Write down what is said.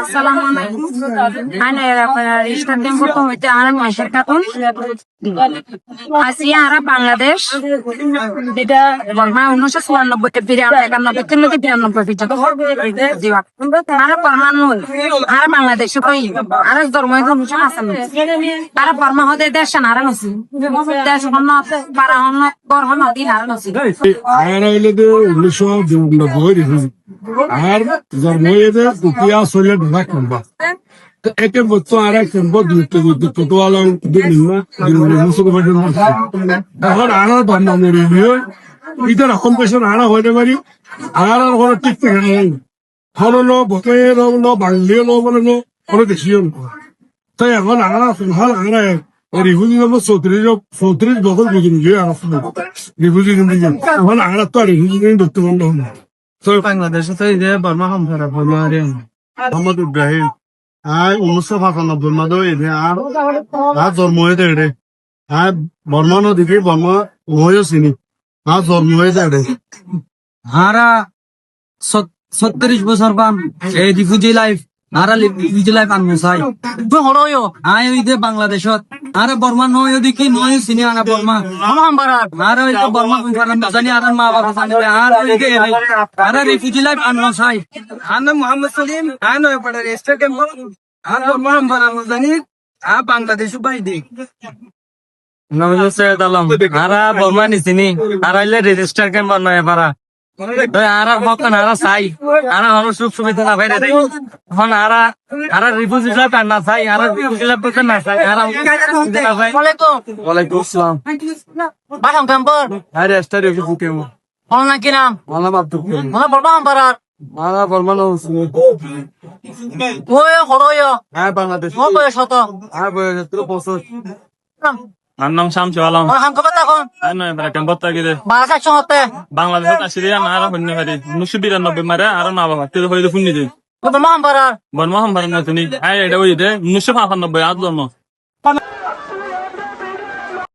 আসসালামু আলাইকুম। আনে আপনার স্টার্টিং করতে হইতে আর মাসের কাতুন আসিয়া আর বাংলাদেশ যেটা 1994 ফিরে 91 থেকে 92 পর্যন্ত জীবা আর পারমানু আর বাংলাদেশ কই আর ধর্মীয় অনুষ্ঠান আছে আর পারমা হতে দেশ আর নসি দেশ হন পারা হন গর হন দিন আর নসি আর হইলে তো 1992 আর জন্ময়েতে কুকিয়া সরিয়ে ঢাকা কিনবা তো একে বলতো আর এক কিনবো দুটো তো আলাম এখন আর বান্নানোর রিভিউ এটা রকম পেশন আর হইতে পারি আর কোনো ঠিক থাকে নাই হলো বকে নো বাংলিও নো বলে নো কোনো দেশীয় তাই এখন আর ফিলহাল আর রিভিউ দিব 34 বছর বুঝুন যে আর রিভিউ কিন্তু এখন আর তো রিভিউ ধরতে বন্ধ হলো বাংলাদেশে তো এই যে বর্মা সম্ভারা বর্মা রে মোহাম্মদ ইব্রাহিম আর 1995 মাদো এদে আর জন্ম হয়েছে এডে আর বর্মা নদীকে বর্মা হয়েও চিনি আর জন্ম হয়েছে এডে হারা 37 বছর পাম এই রিফিউজি লাইফ হারা রিফিউজি লাইফ আনমু চাই হরয় আই ওই যে বাংলাদেশত আরে বর্মা নয় দেখি নয় চিনি আনা বর্মা আর ওই যে বর্মা জানি আর মা বাবা জানি আর ওই যে আরে রিফিউজি লাইফ আনমু চাই আনা মোহাম্মদ সলিম আই নয় পড়ে রেজিস্টার ক্যাম্প আর বর্মা আনমু জানি আ বাংলাদেশ বাই দেখ নমস্কার দালাম আরা বর্মা নিছিনি আর হইলে রেজিস্টার ক্যাম্প নয় পারা আর বকন আর চাই আর হলো সুখ সুবিধা না ভাই রে এখন আর রিফিউজি লাইফ না চাই আর রিফিউজি লাইফ তো না চাই আর ওয়ালাইকুম আসসালাম বাসাম কাম্পর আরে স্টার রিফিউজি কেমন হল না কি নাম মালা বাপ তো মনে বলবা আমপারার মালা বর্মানো ওই হরয় হ্যাঁ বাংলাদেশ ও বয়স হত আর বয়স তো বছর আমার নাম শামসু আলম হাম কবে তখন আর নয় বেড়া কেমন তাগিদে বাসা চতে বাংলাদেশত আসলে আর হন্য হারি 1992 মারে আর না বাবা তুই হইলে শুনি দে বলবা আমপারার বর্মা হাম না তুমি আই এটা ওই দে 1995 আজ জন্ম